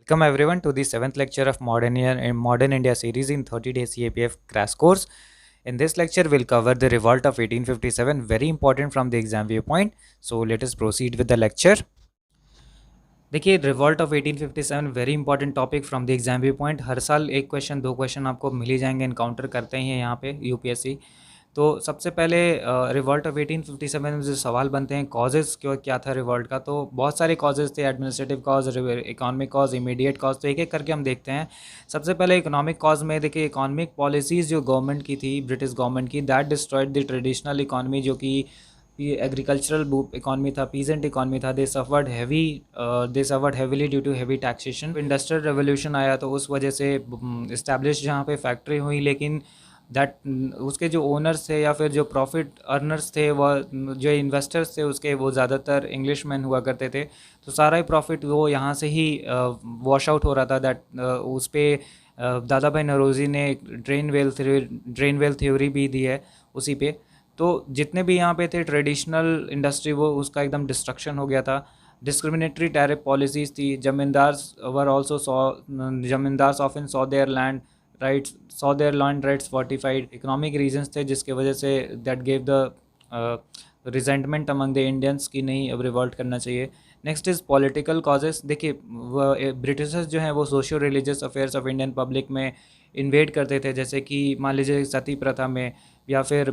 Welcome everyone to the seventh lecture of Modern India series in 30 days CAPF crash course. In this lecture, we'll cover the revolt of 1857, very important from the exam viewpoint. So let us proceed with the lecture. देखिए revolt of 1857 very important topic from the exam view point. हर साल एक question दो question आपको मिल ही जाएंगे, encounter करते ही हैं यहाँ पे यूपीएससी. तो सबसे पहले रिवॉल्ट ऑफ 1857 में जो सवाल बनते हैं कॉजेज़ क्यों क्या था रिवॉल्ट का, तो बहुत सारे कॉजेज़ थे. Administrative cause, economic cause, immediate cause. तो एक एक करके हम देखते हैं. सबसे पहले इकोनॉमिक कॉज में देखिए इकोनॉमिक पॉलिसीज़ जो गवर्नमेंट की थी, ब्रिटिश गवर्नमेंट की, that destroyed the traditional economy, जो कि ये एग्रीकल्चरल इकॉनमी था, पीजेंट इकॉनमी था. They suffered heavily due to heavy taxation. Industrial revolution आया तो उस वजह से इस्टेब्लिश जहाँ पे फैक्ट्री हुई, लेकिन दैट उसके जो ओनर्स थे या फिर जो प्रॉफिट अर्नर्स थे, वह जो इन्वेस्टर्स थे उसके, वो ज़्यादातर इंग्लिश मैन हुआ करते थे. तो सारा ही प्रॉफिट वो यहाँ से ही वॉश आउट हो रहा था. दैट उस पर दादा भाई नौरोजी ने ड्रेन वेल थ्योरी भी दी है उसी पे. तो जितने भी यहाँ पे थे ट्रेडिशनल इंडस्ट्री, वो उसका एकदम डिस्ट्रक्शन हो गया था. डिस्क्रिमिनेटरी टैरिफ पॉलिसीज़ थी. Zamindars often saw there land rights fortified. Economic reasons थे जिसके वजह say that gave the resentment among the Indians की नहीं, अब रिवॉल्ट करना चाहिए. Next is political causes. देखिए ब्रिटिशर्स जो हैं वो socio religious affairs of Indian public में इन्वेड करते थे, जैसे कि मान लीजिए सती प्रथा में या फिर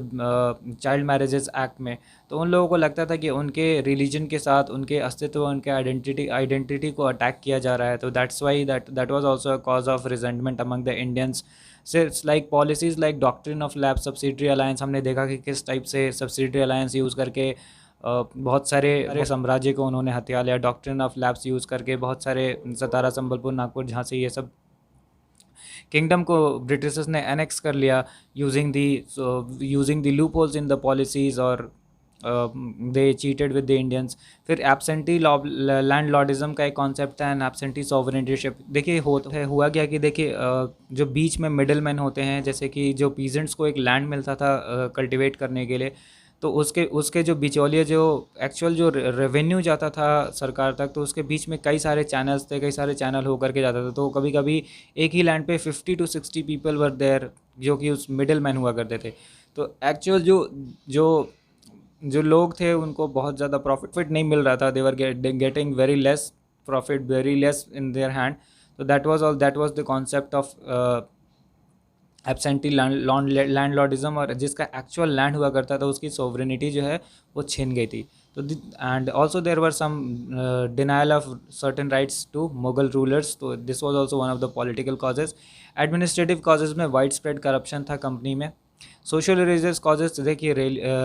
चाइल्ड मैरिजेस एक्ट में. तो उन लोगों को लगता था कि उनके रिलीजन के साथ उनके अस्तित्व, उनके आइडेंटिटी को अटैक किया जा रहा है. तो that's why that was also a cause of resentment among the Indians. सिर्फ like policies like doctrine of lapse subsidiary alliance, हमने देखा कि किस टाइप से सब्सिडरी अलायंस यूज़ करके बहुत सारे साम्राज्य को उन्होंने हथिया लिया. डॉक्ट्रिन ऑफ लैब्स यूज़ करके बहुत सारे सतारा, संबलपुर, नागपुर, झांसी, ये सब किंगडम को ब्रिटिशर्स ने एनेक्स कर लिया using the loop holes in the policies, और दे चीटेड विद द इंडियंस. फिर एब्सेंटी लैंड लॉर्डिज्म का एक कॉन्सेप्ट है, एंड एब्सेंटी सॉवरेनिटीशिप. देखिए हुआ क्या कि देखिए जो बीच में मिडिल मैन होते हैं, जैसे कि जो पीजेंट्स को एक लैंड मिलता था कल्टिवेट करने के लिए, तो उसके उसके जो बिचौलिए, जो एक्चुअल जो रेवेन्यू जाता था सरकार तक, तो उसके बीच में कई सारे चैनल्स थे, कई सारे चैनल होकर के जाता था. तो कभी कभी एक ही लैंड पे 50 to 60 पीपल वर देयर, जो कि उस मिडिल मैन हुआ करते थे. तो एक्चुअल जो जो जो लोग थे उनको बहुत ज़्यादा प्रॉफिट नहीं मिल रहा था. They were getting very less profit, very less in their hand. तो that was the concept of absentee landlordism, और जिसका एक्चुअल लैंड हुआ करता था उसकी सोवरेनिटी जो है वो छीन गई थी. तो and also there were some denial of certain rights to Mughal rulers. तो this was also one of the political causes. Administrative causes में वाइड स्प्रेड करप्शन था कंपनी में. सोशल रिलीजियस कॉजेज देखिए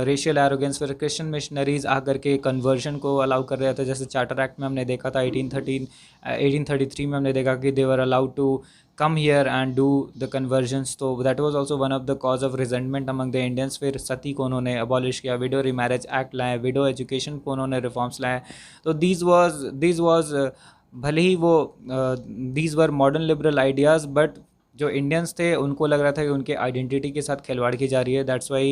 रेशियल एरोगेंस. फिर क्रिश्चियन मिशनरीज आकर के conversion को allow कर रहे थे, जैसे चार्टर एक्ट में हमने देखा था 1833 में हमने देखा कि they were allowed to come here and do the conversions. तो that was also one of the cause of resentment among the Indians. फिर सती को उन्होंने abolish किया, विडो रिमैरेज एक्ट लाए, विडो एजुकेशन को उन्होंने रिफॉर्म्स लाए. तो these was भले ही वो these were modern liberal ideas, but जो इंडियंस थे उनको लग रहा था कि उनके आइडेंटिटी के साथ खिलवाड़ की जा रही है. दैट्स वाई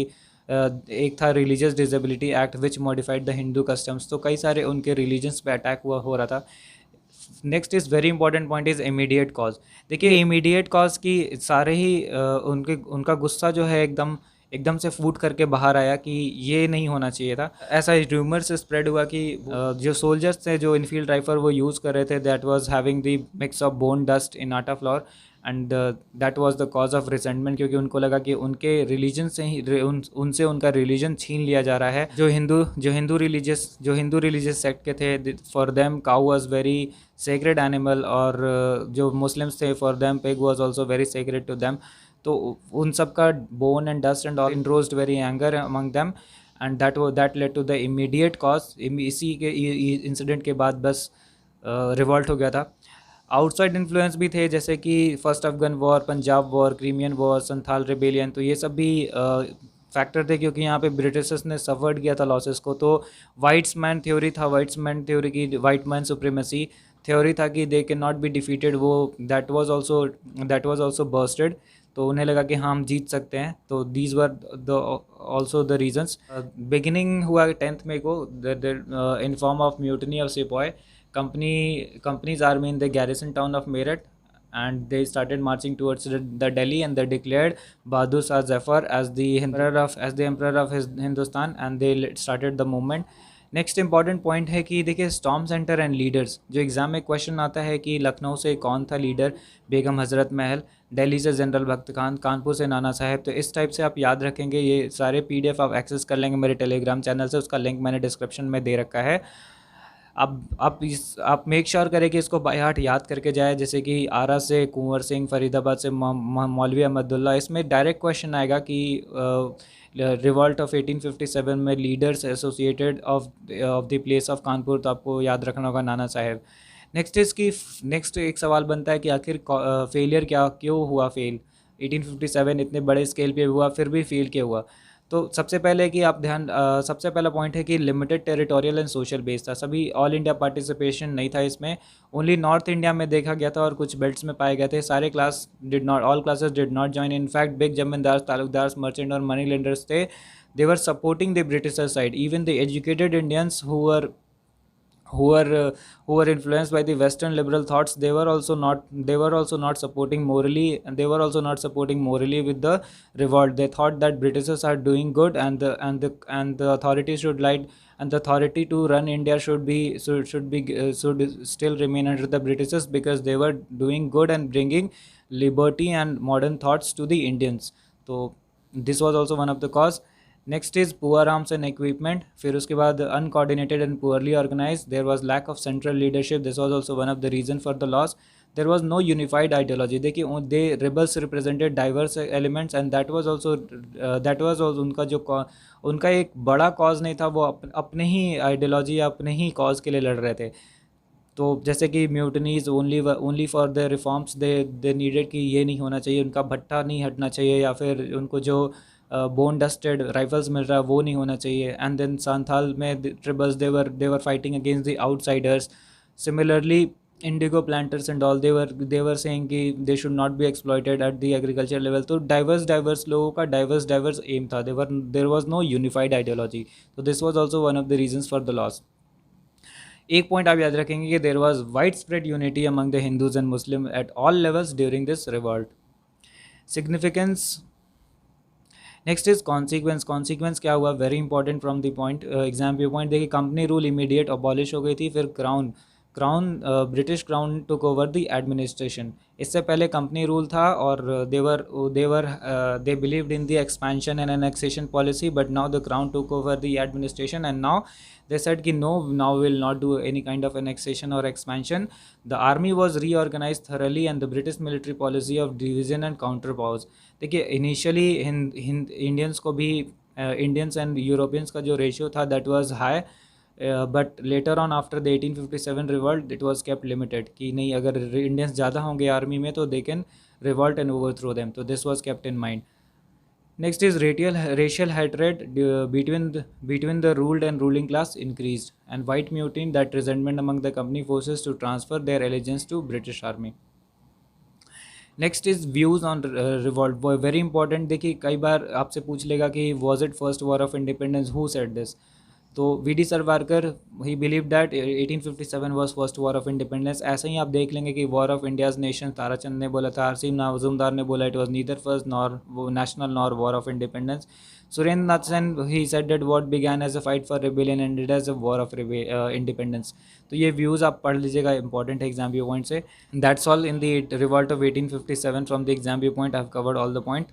एक था religious disability act which modified the Hindu customs. तो कई सारे उनके रिलीजन्स पे अटैक हो रहा था. Next is very important point is immediate cause. देखिए इमीडिएट कॉज की सारे ही उनका गुस्सा जो है एकदम एकदम से फूट करके बाहर आया कि ये नहीं होना चाहिए था. ऐसा र्यूमर से स्प्रेड हुआ कि जो सोल्जर्स थे, जो इनफील्ड राइफल वो यूज़ कर रहे थे, that was having the mix of bone dust in atta flour, and that was the cause of resentment. क्योंकि उनको लगा कि उनके रिलीजन से ही उनसे उनका रिलीजन छीन लिया जा रहा है. जो हिंदू रिलीजियस सेक्ट के थे, for them cow was very sacred animal, और जो मुस्लिम्स थे for them pig was also very sacred to them. तो उन सब का bone and dust and all induced very anger among them, and that led to the immediate cause. इसी के incident के बाद बस रिवॉल्ट हो गया था. आउटसाइड इन्फ्लुएंस भी थे, जैसे कि first Afghan war, Punjab war, Crimean war, Santhal rebellion. तो ये सब भी फैक्टर थे, क्योंकि यहाँ पे ब्रिटिशर्स ने सफर्ड किया था लॉसेस को. तो वाइट्स मैन थ्योरी था, की वाइट मैन सुप्रीमेसी थ्योरी था कि they can not be defeated. वो दैट वाज आल्सो बर्स्टेड. तो उन्हें लगा कि हाँ हम जीत सकते हैं. तो these were the also the reasons. Beginning हुआ 10 मई को in form of mutiny of sepoy. company's army in the garrison town of Meerut, and they started marching towards the Delhi, and they declared Bahadur Shah Zafar as the emperor of his Hindustan, and they started the movement. Next important point है कि देखिए storm centre and leaders, जो exam में question आता है कि लखनऊ से कौन था लीडर, बेगम हजरत महल, दिल्ली से जनरल भक्त खान, कानपुर से नाना साहेब, तो इस टाइप से आप याद रखेंगे। ये सारे पीडीएफ आप एक्सेस कर लेंगे मेरे टेलीग्राम चैनल से, उसका लिंक मैंने डिस्क्रिप्शन में दे रखा है। अब आप मेक श्योर करें कि इसको बाय हार्ट याद करके जाए, जैसे कि आरा से कुंवर सिंह, फरीदाबाद से मौलवी अहमदुल्ला। इसमें डायरेक्ट क्वेश्चन आएगा कि रिवॉल्ट ऑफ 1857 में leaders associated of the place of Kanpur, तो आपको याद रखना होगा नाना साहेब। नेक्स्ट एक सवाल बनता है कि आखिर फेलियर क्यों हुआ फेल, 1857 इतने बड़े स्केल पे हुआ फिर भी फेल क्यों हुआ। तो सबसे पहले कि आप सबसे पहला पॉइंट है कि limited territorial and social base था, सभी ऑल इंडिया पार्टिसिपेशन नहीं था इसमें, ओनली नॉर्थ इंडिया में देखा गया था और कुछ बेल्ट्स में पाए गए थे। सारे all classes did not join. In fact big zamindar, taluqdar, merchant और मनी लेंडर्स थे, they were supporting the Britisher side. Even the educated Indians who were influenced by the western liberal thoughts, they were also not supporting morally, and they were also not supporting morally with the revolt. They thought that Britishers are doing good, and the authority should like, and the authority to run India should still remain under the Britishers, because they were doing good and bringing liberty and modern thoughts to the Indians. So this was also one of the cause. Next is poor arms and equipment, फिर उसके बाद uncoordinated and poorly organise, there was lack of central leadership, this was also one of the reason for the loss. There was no unified ideology, देखिए the rebels represented diverse elements, and that was उनका एक बड़ा cause नहीं था, वो अपने ही ideology या अपने ही कॉज के लिए लड़ रहे थे। तो जैसे कि mutinies only for the reforms, they needed कि ये नहीं होना चाहिए, उनका भट्टा नहीं हटना चाहिए, या फिर उनको जो बोन डस्टेड राइफल्स मिल रहा है वो नहीं होना चाहिए। एंड देन सांथाल में tribals, they were fighting against the outsiders. Similarly indigo planters and all, they were saying कि they should not be exploited at the agriculture level. तो डाइवर्स लोगों का डाइवर्स एम था, there was no unified ideology. तो this was also one of the reasons for the loss. एक point आप याद रखेंगे कि there was widespread unity among the Hindus and Muslim at all levels during this revolt. Significance, next is consequence क्या हुआ, very important from the point exam view point. देखिए company rule immediate abolish हो गई थी, फिर British crown took over the administration. इससे पहले company rule था और they believed in the expansion and annexation policy, but now the crown took over the administration, and now they said कि now will not do any kind of annexation or expansion. The army was reorganized thoroughly, and the British military policy of division and counter powers, देखिए initially Indians को भी Indians and Europeans का जो ratio था that was high, but later on after the 1857 revolt it was kept limited, कि नहीं अगर Indians ज़्यादा होंगे आर्मी में तो they can revolt and overthrow them, तो this was kept in mind. Next is racial hatred between the ruled and ruling class increased, and white mutiny, that resentment among the company forces to transfer their allegiance to British army. Next is views on revolt, वो very important. देखिए कई बार आपसे पूछ लेगा कि was it first war of independence, who said this. तो V D. Savarkar he believe that 1857 was first war of independence. ऐसे ही आप देख लेंगे कि war of India's nation Tarachand ने बोला था, हरसिम मजूमदार ने बोला it was neither first nor national nor war of independence. Surendra Nath Sen he said that what began as a fight for rebellion ended as a war of independence. तो ये views आप पढ़ लीजिएगा, इंपॉर्टेंट है एग्जाम व्यू पॉइंट से। That's all in the revolt of 1857 from the exam view point. I have covered all the point.